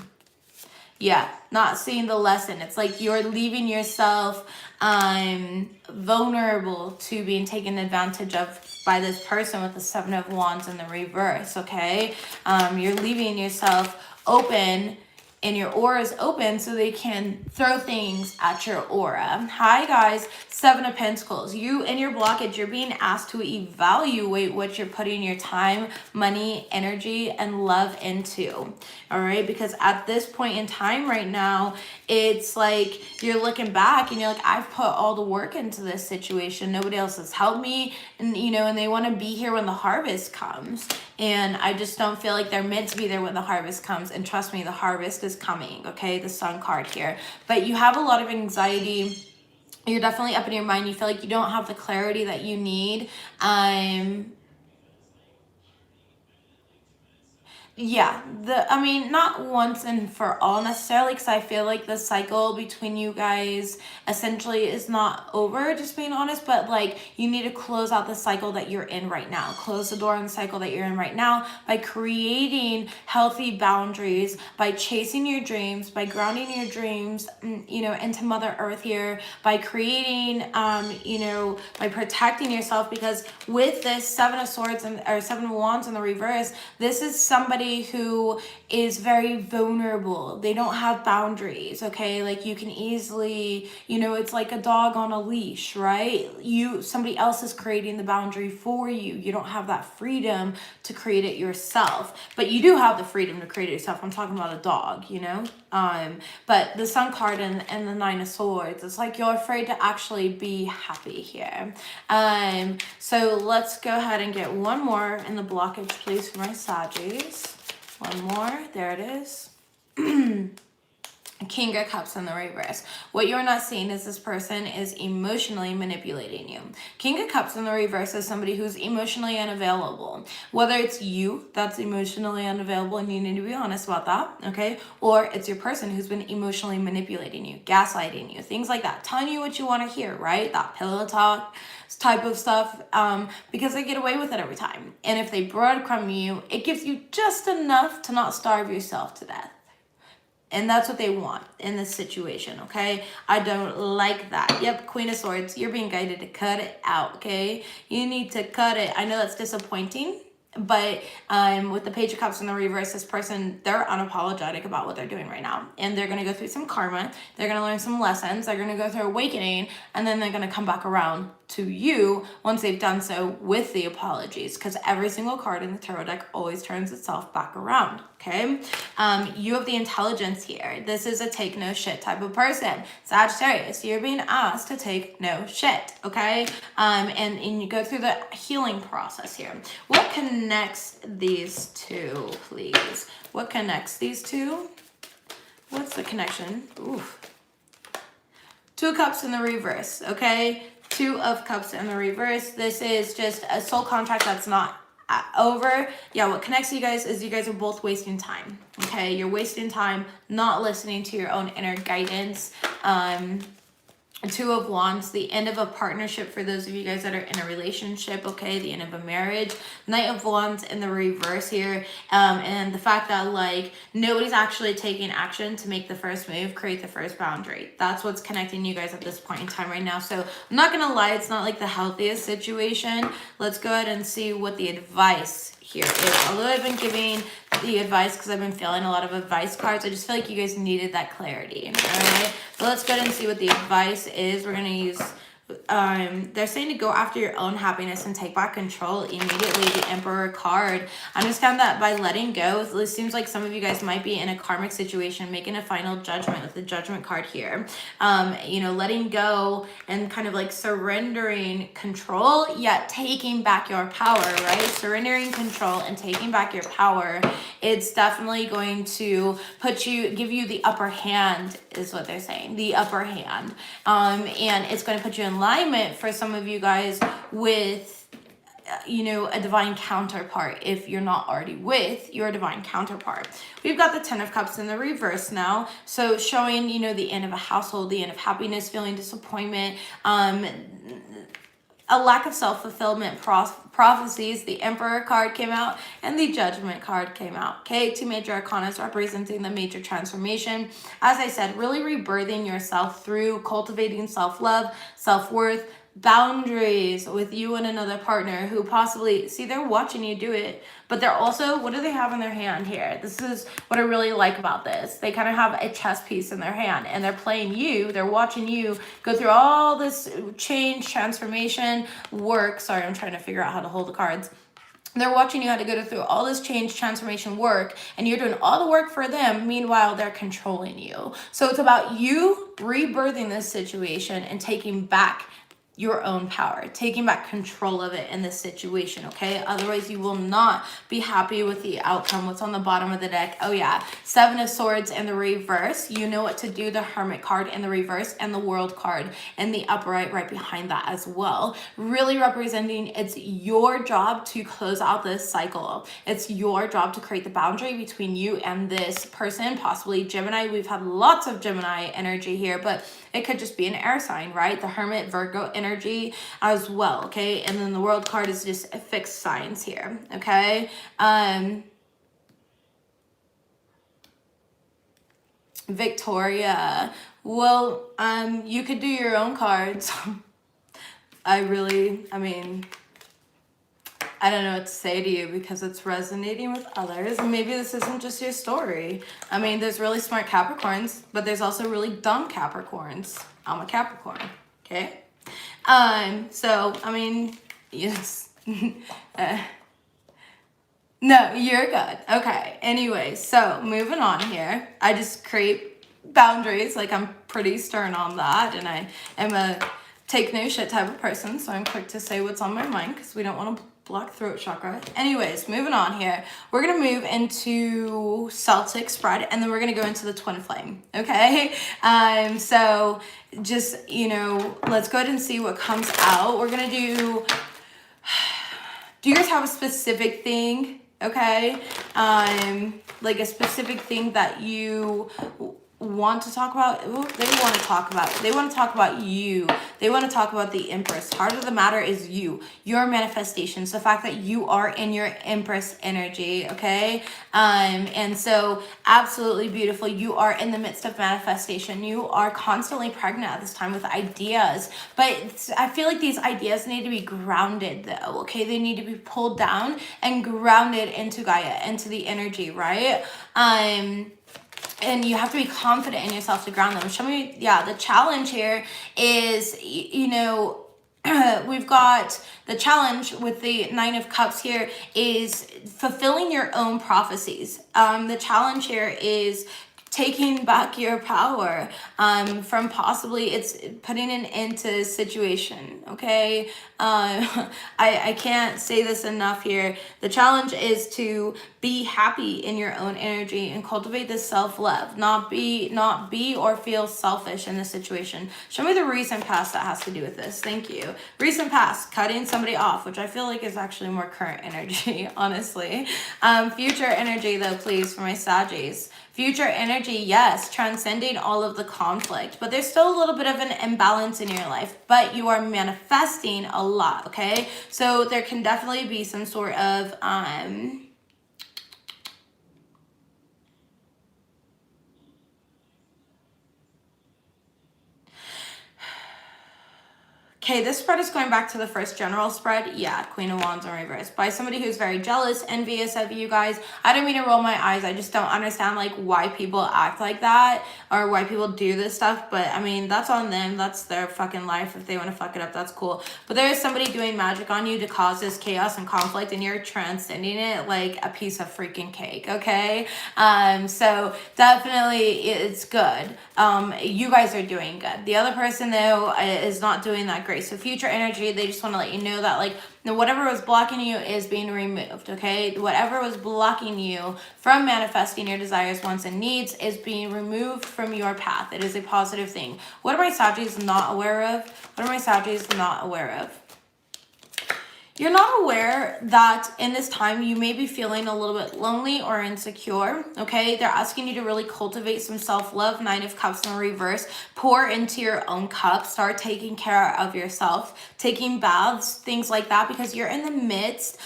Yeah, not seeing the lesson. It's like you're leaving yourself vulnerable to being taken advantage of by this person with the Seven of Wands in the reverse, okay? You're leaving yourself open, and your aura is open so they can throw things at your aura. Hi guys, Seven of Pentacles. You in your blockage, you're being asked to evaluate what you're putting your time, money, energy, and love into. All right, because at this point in time right now, it's like you're looking back and you're like, I've put all the work into this situation. Nobody else has helped me, and you know, and they want to be here when the harvest comes. And I just don't feel like they're meant to be there when the harvest comes. And trust me, the harvest is coming, okay? The Sun card here. But you have a lot of anxiety. You're definitely up in your mind. You feel like you don't have the clarity that you need. Yeah, I mean, not once and for all necessarily, because I feel like the cycle between you guys essentially is not over, just being honest, but like you need to close out the cycle that you're in right now. Close the door on the cycle that you're in right now by creating healthy boundaries, by chasing your dreams, by grounding your dreams, you know, into Mother Earth here, by creating, you know, by protecting yourself, because with this Seven of Swords or Seven of Wands in the reverse, this is somebody who is very vulnerable. They don't have boundaries, okay? Like you can easily, you know, it's like a dog on a leash, right? Somebody else is creating the boundary for you. You don't have that freedom to create it yourself, but you do have the freedom to create it yourself. I'm talking about a dog, you know? But the Sun card and the Nine of Swords, it's like you're afraid to actually be happy here. So let's go ahead and get one more in the blockage, please, for my Saggies. One more. There it is. King of Cups in the reverse. What you're not seeing is this person is emotionally manipulating you. King of Cups in the reverse is somebody who's emotionally unavailable. Whether it's you that's emotionally unavailable and you need to be honest about that, okay? Or it's your person who's been emotionally manipulating you, gaslighting you, things like that, telling you what you want to hear, right? That pillow talk type of stuff, because they get away with it every time. And if they breadcrumb you, it gives you just enough to not starve yourself to death. And that's what they want in this situation, okay? I don't like that. Yep, Queen of Swords, you're being guided to cut it out, okay? You need to cut it. I know that's disappointing, but with the Page of Cups in the reverse, this person, they're unapologetic about what they're doing right now. And they're going to go through some karma. They're going to learn some lessons. They're going to go through awakening. And then they're going to come back around to you once they've done so with the apologies. Because every single card in the tarot deck always turns itself back around, okay? You have the intelligence here. This is a take no shit type of person. Sagittarius, you're being asked to take no shit, okay? And you go through the healing process here. What connects these two, please? What connects these two? What's the connection? Oof. Two of Cups in the reverse, okay? Two of Cups in the reverse. This is just a soul contract that's not over. Yeah, what connects you guys is you guys are both wasting time, okay? You're wasting time not listening to your own inner guidance. Two of Wands, the end of a partnership for those of you guys that are in a relationship, okay, the end of a marriage. Knight of Wands in the reverse here, and the fact that like nobody's actually taking action to make the first move, create the first boundary. That's what's connecting you guys at this point in time right now. So I'm not gonna lie, it's not like the healthiest situation. Let's go ahead and see what the advice here is. Although I've been giving the advice because I've been feeling a lot of advice cards, I just feel like you guys needed that clarity. All right, so let's go ahead and see what the advice is. We're gonna use they're saying to go after your own happiness and take back control immediately. The Emperor card. Understand that by letting go, it seems like some of you guys might be in a karmic situation, making a final judgment with the Judgment card here. You know, letting go and kind of like surrendering control, yet taking back your power, right? Surrendering control and taking back your power. It's definitely going to give you the upper hand, is what they're saying. The upper hand. And it's going to put you in alignment for some of you guys with you know, a divine counterpart if you're not already with your divine counterpart. We've got the Ten of Cups in the reverse now, so showing, you know, the end of a household, the end of happiness, feeling disappointment, a lack of self-fulfillment prophecies. The Emperor card came out and the Judgment card came out. Okay, two major arcana representing the major transformation. As I said, really rebirthing yourself through cultivating self-love, self-worth, boundaries with you and another partner who possibly, see, they're watching you do it, but they're also, what do they have in their hand here? This is what I really like about this. They kind of have a chess piece in their hand and they're playing you, they're watching you go through all this change, transformation, work. Sorry, I'm trying to figure out how to hold the cards. They're watching you how to go through all this change, transformation work, and you're doing all the work for them. Meanwhile, they're controlling you. So it's about you rebirthing this situation and taking back your own power, taking back control of it in this situation, okay? Otherwise, you will not be happy with the outcome. What's on the bottom of the deck? Oh yeah, Seven of Swords in the reverse. You know what to do. The Hermit card in the reverse and the World card in the upright right behind that as well. Really representing it's your job to close out this cycle. It's your job to create the boundary between you and this person, possibly Gemini. We've had lots of Gemini energy here, but it could just be an air sign, right? The Hermit, Virgo energy as well, okay? And then the World card is just fixed signs here, okay? Victoria, well, you could do your own cards. I mean, I don't know what to say to you because it's resonating with others. And maybe this isn't just your story. I mean, there's really smart Capricorns, but there's also really dumb Capricorns. I'm a Capricorn, okay? So, I mean, yes. No, you're good. Okay, anyway, so moving on here. I just create boundaries. Like, I'm pretty stern on that. And I am a take no shit type of person. So I'm quick to say what's on my mind because we don't want to block throat chakra. Anyways, moving on here. We're going to move into Celtic spread and then we're going to go into the twin flame. Okay. So just, you know, let's go ahead and see what comes out. We're going to do you guys have a specific thing? Okay. Like a specific thing that you want to talk about. They want to talk about you. They want to talk about the Empress. Heart of the matter is you, your manifestations, the fact that you are in your Empress energy. Okay. And so absolutely beautiful. You are in the midst of manifestation. You are constantly pregnant at this time with ideas, but I feel like these ideas need to be grounded though. Okay. They need to be pulled down and grounded into Gaia, into the energy, right? And you have to be confident in yourself to ground them. Show me, yeah, the challenge here is, you know, we've got the challenge with the Nine of Cups here is fulfilling your own prophecies. The challenge here is taking back your power from possibly it's putting an end to situation. Okay. I can't say this enough here. The challenge is to be happy in your own energy and cultivate this self-love, not be or feel selfish in this situation. Show me the recent past that has to do with this. Thank you. Recent past, cutting somebody off, which I feel like is actually more current energy, honestly. Future energy though, please, for my Saggies. Future energy, yes, transcending all of the conflict, but there's still a little bit of an imbalance in your life, but you are manifesting a lot, okay? So there can definitely be some sort of okay, this spread is going back to the first general spread. Yeah, Queen of Wands in reverse. By somebody who's very jealous, envious of you guys. I don't mean to roll my eyes. I just don't understand like why people act like that or why people do this stuff. But I mean, that's on them. That's their fucking life. If they want to fuck it up, that's cool. But there is somebody doing magic on you to cause this chaos and conflict, and you're transcending it like a piece of freaking cake, okay? So definitely it's good. You guys are doing good. The other person though is not doing that great. So future energy, they just want to let you know that like whatever was blocking you is being removed, okay? Whatever was blocking you from manifesting your desires, wants, and needs is being removed from your path. It is a positive thing. What are my Saggies not aware of? What are my Saggies not aware of? You're not aware that in this time you may be feeling a little bit lonely or insecure, okay? They're asking you to really cultivate some self-love. 9 of Cups in reverse. Pour into your own cup. Start taking care of yourself. Taking baths, things like that, because you're in the midst.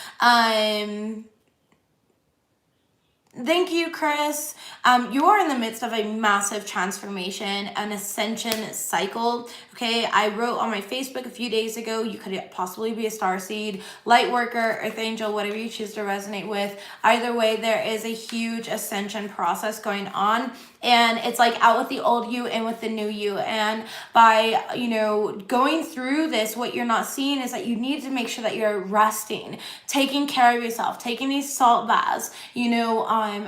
Thank you, Chris. You are in the midst of a massive transformation, an ascension cycle. Okay, I wrote on my Facebook a few days ago, you could possibly be a starseed, light worker, earth angel, whatever you choose to resonate with. Either way, there is a huge ascension process going on. And it's like out with the old you, in with the new you. And by, you know, going through this, what you're not seeing is that you need to make sure that you're resting, taking care of yourself, taking these salt baths, you know,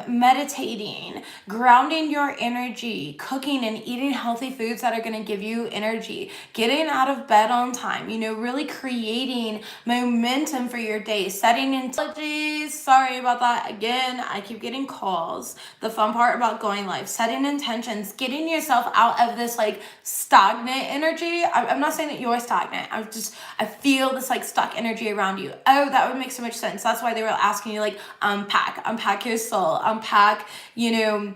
meditating, grounding your energy, cooking and eating healthy foods that are going to give you energy, getting out of bed on time, you know, really creating momentum for your day, setting intentions. Sorry about that. Again, I keep getting calls. The fun part about going live, setting intentions, getting yourself out of this like stagnant energy. I'm not saying that you're stagnant. I feel this like stuck energy around you. Oh, that would make so much sense. That's why they were asking you like unpack your soul, unpack, you know,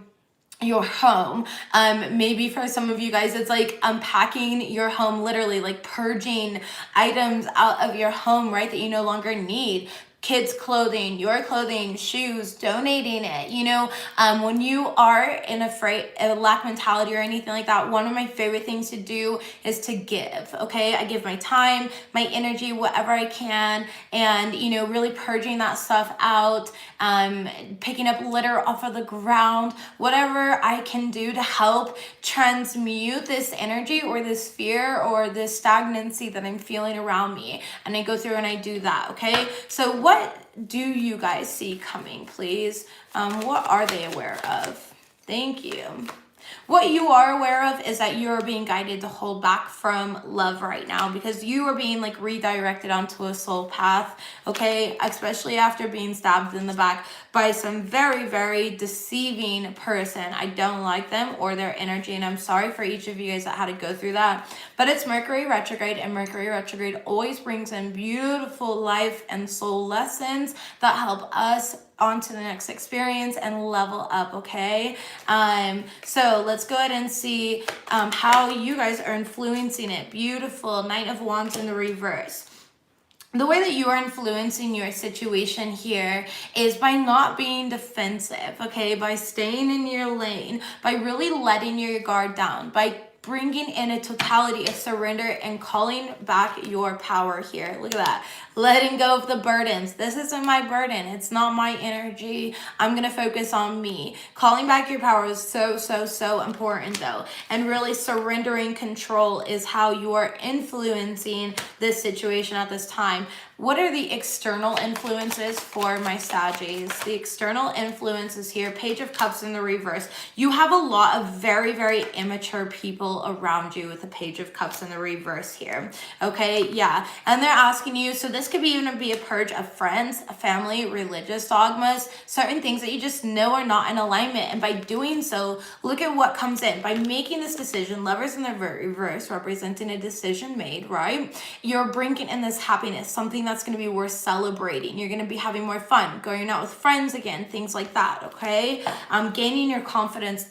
your home. Maybe for some of you guys it's like unpacking your home, literally like purging items out of your home, right, that you no longer need. Kids' clothing, your clothing, shoes, donating it. You know, when you are in a lack mentality or anything like that, one of my favorite things to do is to give, okay? I give my time, my energy, whatever I can, and, you know, really purging that stuff out, picking up litter off of the ground, whatever I can do to help transmute this energy or this fear or this stagnancy that I'm feeling around me. And I go through and I do that, okay? So what do you guys see coming, please? What are they aware of? Thank you. What you are aware of is that you are being guided to hold back from love right now because you are being like redirected onto a soul path, okay? Especially after being stabbed in the back by some very, very deceiving person. I don't like them or their energy, and I'm sorry for each of you guys that had to go through that. But it's Mercury retrograde, and Mercury retrograde always brings in beautiful life and soul lessons that help us on to the next experience and level up, okay? So let's go ahead and see how you guys are influencing it. Beautiful. Knight of Wands in the reverse. The way that you are influencing your situation here is by not being defensive, okay? By staying in your lane, by really letting your guard down, by bringing in a totality of surrender and calling back your power here. Look at that. Letting go of the burdens. This isn't my burden. It's not my energy. I'm going to focus on me. Calling back your power is so, so, so important though. And really surrendering control is how you are influencing this situation at this time. What are the external influences for my Saggies? The external influences here, Page of Cups in the reverse. You have a lot of very, very immature people around you with the Page of Cups in the reverse here. Okay, yeah. And they're asking you, so this could even be a purge of friends, family, religious dogmas, certain things that you just know are not in alignment. And by doing so, look at what comes in. By making this decision, Lovers in the reverse representing a decision made, right? You're bringing in this happiness, something that's going to be worth celebrating. You're going to be having more fun, going out with friends again, things like that, okay? Gaining your confidence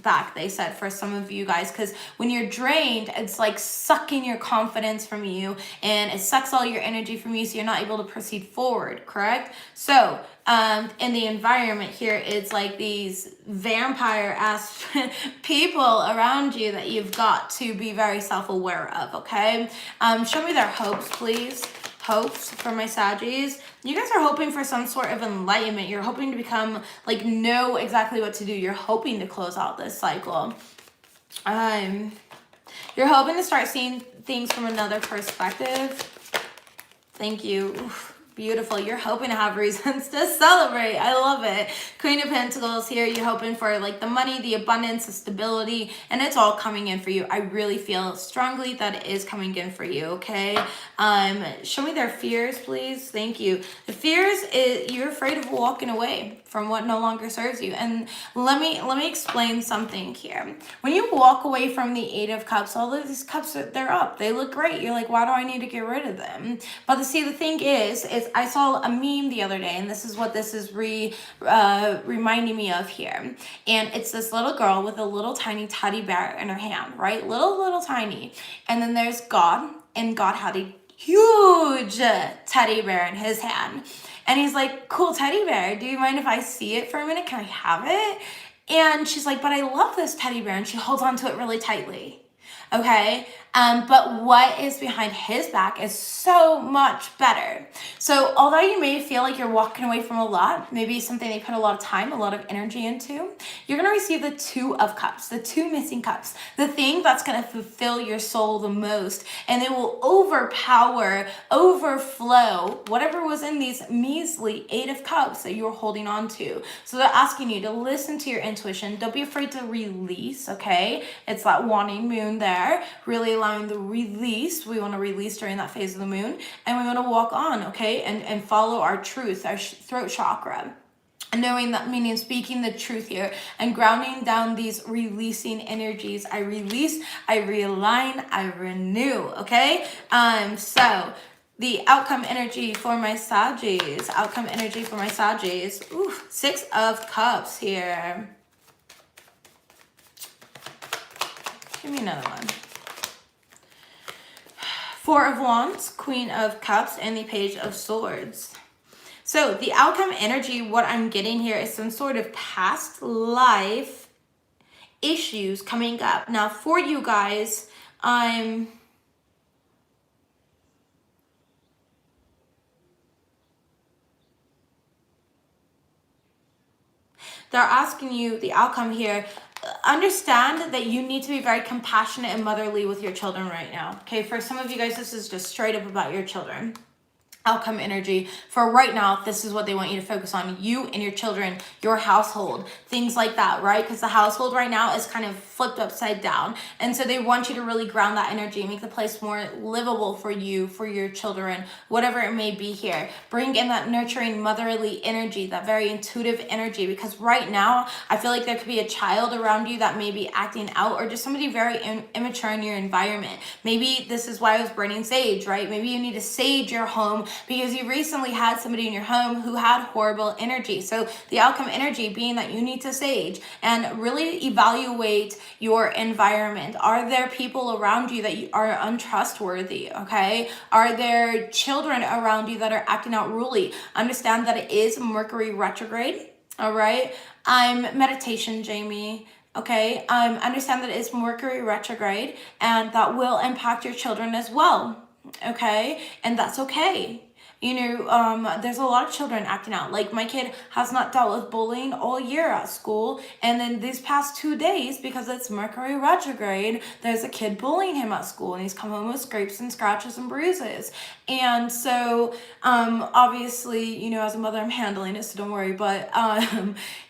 back, they said, for some of you guys, because when you're drained, it's like sucking your confidence from you, and it sucks all your energy from you, so you're not able to proceed forward, correct? So in the environment here, it's like these vampire-ass people around you that you've got to be very self-aware of, okay? Show me their hopes, please. Hopes for my Saggies. You guys are hoping for some sort of enlightenment. You're hoping to become, like, know exactly what to do. You're hoping to close out this cycle. You're hoping to start seeing things from another perspective. Thank you. Oof. Beautiful. You're hoping to have reasons to celebrate. I love it. Queen of Pentacles here. You're hoping for like the money, the abundance, the stability, and it's all coming in for you. I really feel strongly that it is coming in for you, okay? Show me their fears, please. Thank you. The fears is you're afraid of walking away from what no longer serves you. And let me explain something here. When you walk away from the Eight of Cups, all of these cups, they're up. They look great. You're like, why do I need to get rid of them? But the thing is I saw a meme the other day, and this is what this is reminding me of here. And it's this little girl with a little tiny teddy bear in her hand, right? Little tiny. And then there's God, and God had a huge teddy bear in his hand. And he's like, cool teddy bear, do you mind if I see it for a minute? Can I have it? And she's like, but I love this teddy bear. And she holds on to it really tightly. Okay, but what is behind his back is so much better. So although you may feel like you're walking away from a lot, maybe something they put a lot of time, a lot of energy into, you're going to receive the Two of Cups, the two missing cups, the thing that's going to fulfill your soul the most, and it will overpower, overflow whatever was in these measly Eight of Cups that you're holding on to. So they're asking you to listen to your intuition. Don't be afraid to release, okay? It's that wanting moon there. Really allowing the release. We want to release during that phase of the moon, and we want to walk on, okay, and follow our truth, our throat chakra. And knowing that, meaning speaking the truth here and grounding down these releasing energies. I release, I realign, I renew, okay? So the outcome energy for my Saggies, Ooh, Six of Cups here. Give me another one. Four of Wands, Queen of Cups, and the Page of Swords. So the outcome energy, what I'm getting here is some sort of past life issues coming up. Now for you guys, they're asking you the outcome here. Understand that you need to be very compassionate and motherly with your children right now. Okay, for some of you guys, this is just straight up about your children. Outcome energy for right now, this is what they want you to focus on: you and your children, your household, things like that, right? Because the household right now is kind of flipped upside down, and so they want you to really ground that energy, make the place more livable for you, for your children, whatever it may be here. Bring in that nurturing motherly energy, that very intuitive energy, because right now I feel like there could be a child around you that may be acting out, or just somebody very immature in your environment. Maybe this is why I was burning sage, right? Maybe you need to sage your home because you recently had somebody in your home who had horrible energy. So the outcome energy being that you need to sage and really evaluate your environment. Are there people around you that are untrustworthy? Okay. Are there children around you that are acting out rudely? Understand that it is Mercury retrograde. All right. Meditation, Jamie. Okay. Understand that it's Mercury retrograde, and that will impact your children as well. Okay, and that's okay. You know, there's a lot of children acting out. Like my kid has not dealt with bullying all year at school, and then these past 2 days, because it's Mercury retrograde, there's a kid bullying him at school, and he's come home with scrapes and scratches and bruises. And so obviously, you know, as a mother, I'm handling it, so don't worry, but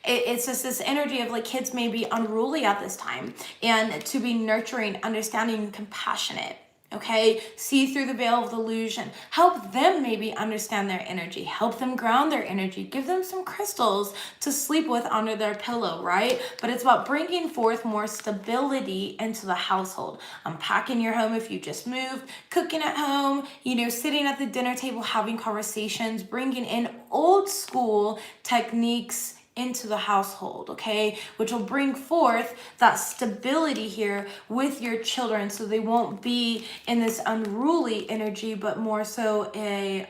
it's just this energy of like kids may be unruly at this time, and to be nurturing, understanding, compassionate. Okay, see through the veil of illusion. Help them maybe understand their energy. Help them ground their energy. Give them some crystals to sleep with under their pillow, right? But it's about bringing forth more stability into the household. Unpacking your home if you just moved, cooking at home, you know, sitting at the dinner table, having conversations, bringing in old school techniques into the household, okay, which will bring forth that stability here with your children, so they won't be in this unruly energy, but more so a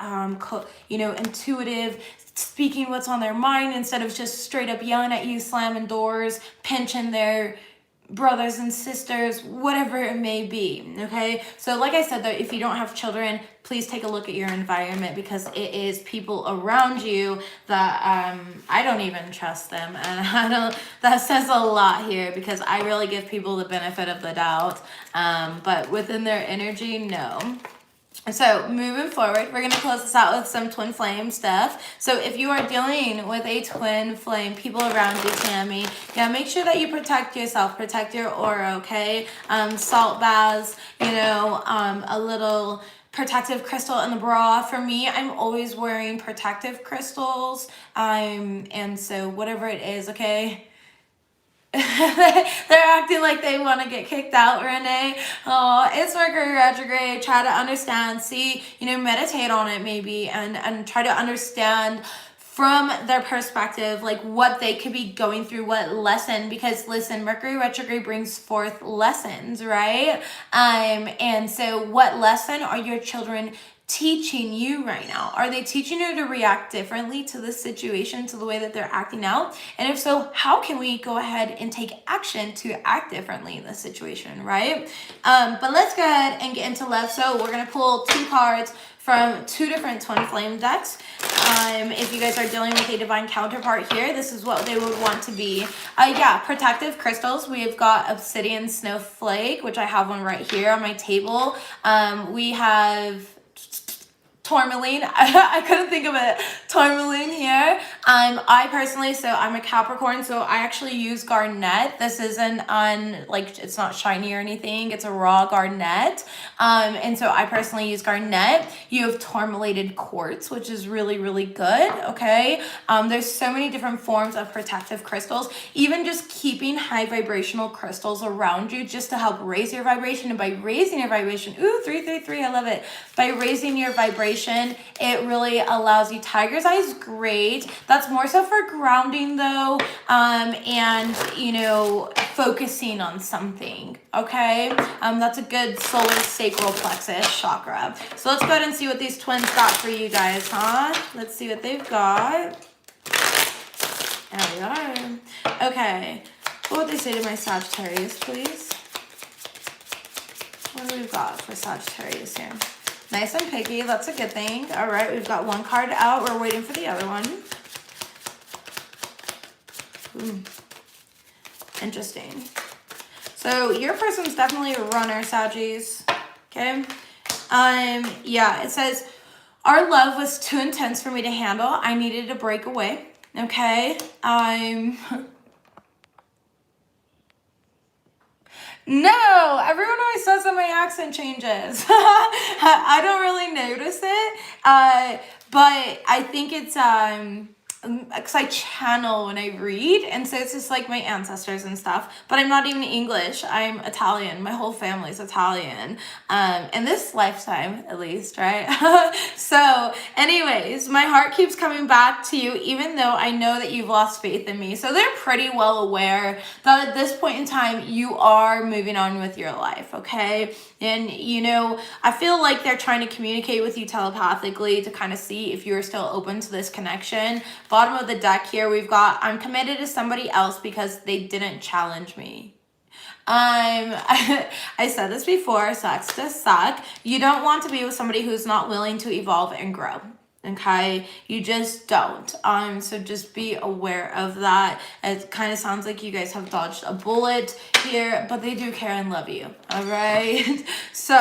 intuitive, speaking what's on their mind instead of just straight up yelling at you, slamming doors, pinching their brothers and sisters, whatever it may be. Okay, so like I said, though, if you don't have children, please take a look at your environment, because it is people around you that I don't even trust them, and that says a lot here, because I really give people the benefit of the doubt, but within their energy, no. So moving forward, we're going to close this out with some twin flame stuff. So if you are dealing with a twin flame, people around you, Tammy, yeah, make sure that you protect yourself, protect your aura, okay? Salt baths, a little protective crystal in the bra. For me, I'm always wearing protective crystals. And so whatever it is, okay? They're acting like they want to get kicked out, Renee. Oh, it's Mercury retrograde. Try to understand, see, meditate on it maybe, and try to understand from their perspective, like what they could be going through, what lesson, because listen, Mercury retrograde brings forth lessons, right? And so what lesson are your children teaching you right now? Are they teaching you to react differently to the situation, to the way that they're acting out? And if so, how can we go ahead and take action to act differently in this situation, right? But let's go ahead and get into love. So we're going to pull 2 cards from 2 different twin flame decks. If you guys are dealing with a divine counterpart here, this is what they would want to be. Protective crystals. We've got obsidian snowflake, which I have one right here on my table. We have tourmaline. I couldn't think of it. Tourmaline here. I personally, so I'm a Capricorn, so I actually use garnet. This isn't it's not shiny or anything. It's a raw garnet. And so I personally use garnet. You have tourmalated quartz, which is really, really good. Okay. There's so many different forms of protective crystals. Even just keeping high vibrational crystals around you just to help raise your vibration. And by raising your vibration, 333, I love it. By raising your vibration, it really allows you. Tiger's eye is great. That's more so for grounding though, and focusing on something. Okay, that's a good solar sacral plexus chakra. So let's go ahead and see what these twins got for you guys, huh? Let's see what they've got. There we are. Okay, what would they say to my Sagittarius, please? What do we got for Sagittarius here? Nice and picky. That's a good thing. All right, we've got 1 card out. We're waiting for the other one. Interesting. So your person's definitely a runner, Saggies. Okay. It says, our love was too intense for me to handle. I needed to break away. Okay. No, everyone always says that my accent changes. I don't really notice it, but I think it's because I channel when I read, and so it's just like my ancestors and stuff, but I'm not even English. I'm Italian. My whole family's Italian, in this lifetime at least, right? So anyways, my heart keeps coming back to you, even though I know that you've lost faith in me. So they're pretty well aware that at this point in time, you are moving on with your life, okay? And, I feel like they're trying to communicate with you telepathically to kind of see if you're still open to this connection. Bottom of the deck here, we've got, I'm committed to somebody else because they didn't challenge me. I said this before, sucks to suck. You don't want to be with somebody who's not willing to evolve and grow. Okay, you just don't. So just be aware of that. It kind of sounds like you guys have dodged a bullet here, but they do care and love you. All right. So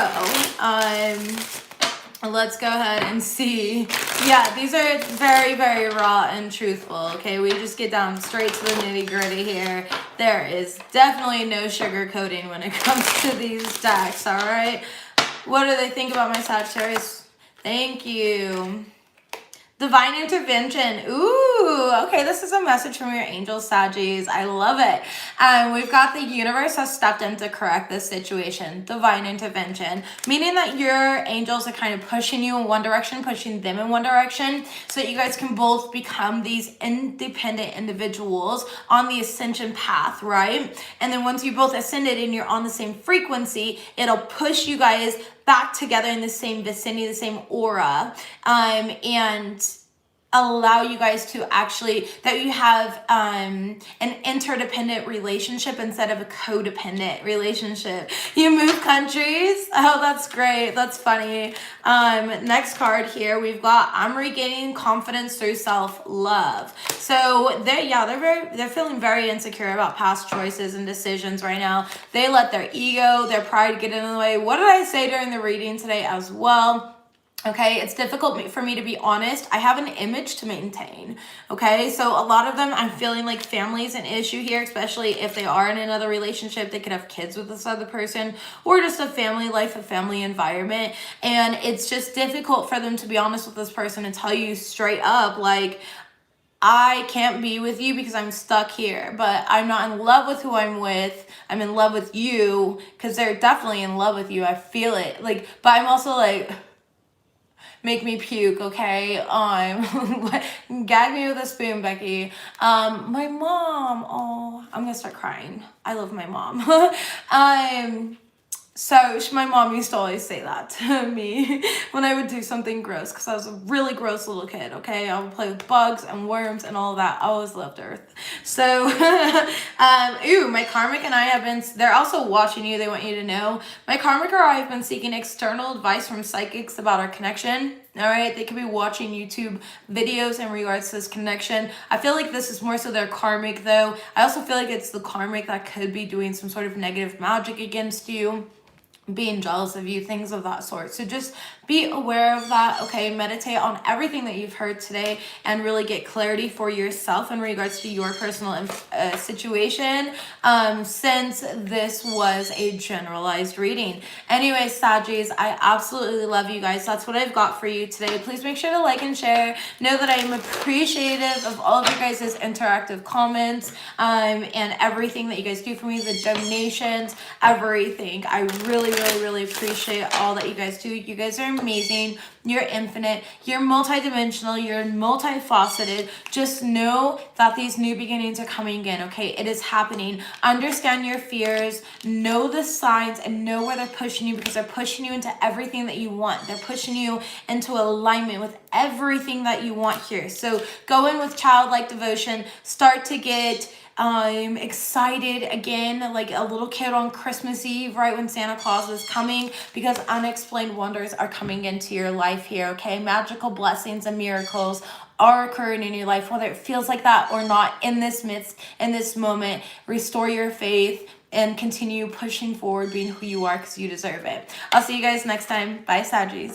let's go ahead and see. Yeah, these are very, very raw and truthful. Okay, we just get down straight to the nitty gritty here. There is definitely no sugarcoating when it comes to these decks. All right. What do they think about my Sagittarius? Thank you. Divine intervention. Ooh, okay, this is a message from your angel, Saggies. I love it. We've got the universe has stepped in to correct this situation. Divine intervention, meaning that your angels are kind of pushing you in one direction, pushing them in one direction, so that you guys can both become these independent individuals on the ascension path, right? And then once you both ascended and you're on the same frequency, it'll push you guys back together in the same vicinity, the same aura, and allow you guys to actually, that you have an interdependent relationship instead of a codependent relationship. You move countries. Oh, that's great. That's funny. Next card here, we've got I'm regaining confidence through self-love. So they're feeling very insecure about past choices and decisions right now. They let their ego, their pride get in the way. What did I say during the reading today as well? Okay, it's difficult for me to be honest. I have an image to maintain. Okay, so a lot of them, I'm feeling like family is an issue here, especially if they are in another relationship. They could have kids with this other person, or just a family life, a family environment. And it's just difficult for them to be honest with this person and tell you straight up, like, I can't be with you because I'm stuck here, but I'm not in love with who I'm with. I'm in love with you, because they're definitely in love with you. I feel it. Like, but I'm also like, make me puke, okay? Gag me with a spoon, Becky. My mom, oh, I'm gonna start crying. I love my mom. So my mom used to always say that to me when I would do something gross, because I was a really gross little kid, okay? I would play with bugs and worms and all that. I always loved Earth. So, my karmic and I have been, they're also watching you. They want you to know. My karmic or I have been seeking external advice from psychics about our connection. All right, they could be watching YouTube videos in regards to this connection. I feel like this is more so their karmic, though. I also feel like it's the karmic that could be doing some sort of negative magic against you, being jealous of you, things of that sort. So just be aware of that, okay? Meditate on everything that you've heard today and really get clarity for yourself in regards to your personal situation, since this was a generalized reading. Anyways, Saggies, I absolutely love you guys. That's what I've got for you today. Please make sure to like and share. Know that I am appreciative of all of you guys' interactive comments, and everything that you guys do for me, the donations, everything. I really, really, really appreciate all that you guys do. You guys are amazing. You're infinite. You're multidimensional. You're multifaceted. Just know that these new beginnings are coming in, okay? It is happening. Understand your fears. Know the signs and know where they're pushing you, because they're pushing you into everything that you want. They're pushing you into alignment with everything that you want here. So go in with childlike devotion. Start to get I'm excited again, like a little kid on Christmas Eve, right when Santa Claus is coming, because unexplained wonders are coming into your life here, okay? Magical blessings and miracles are occurring in your life, whether it feels like that or not. In this midst, in this moment, restore your faith and continue pushing forward, being who you are, because you deserve it. I'll see you guys next time. Bye, Saggies.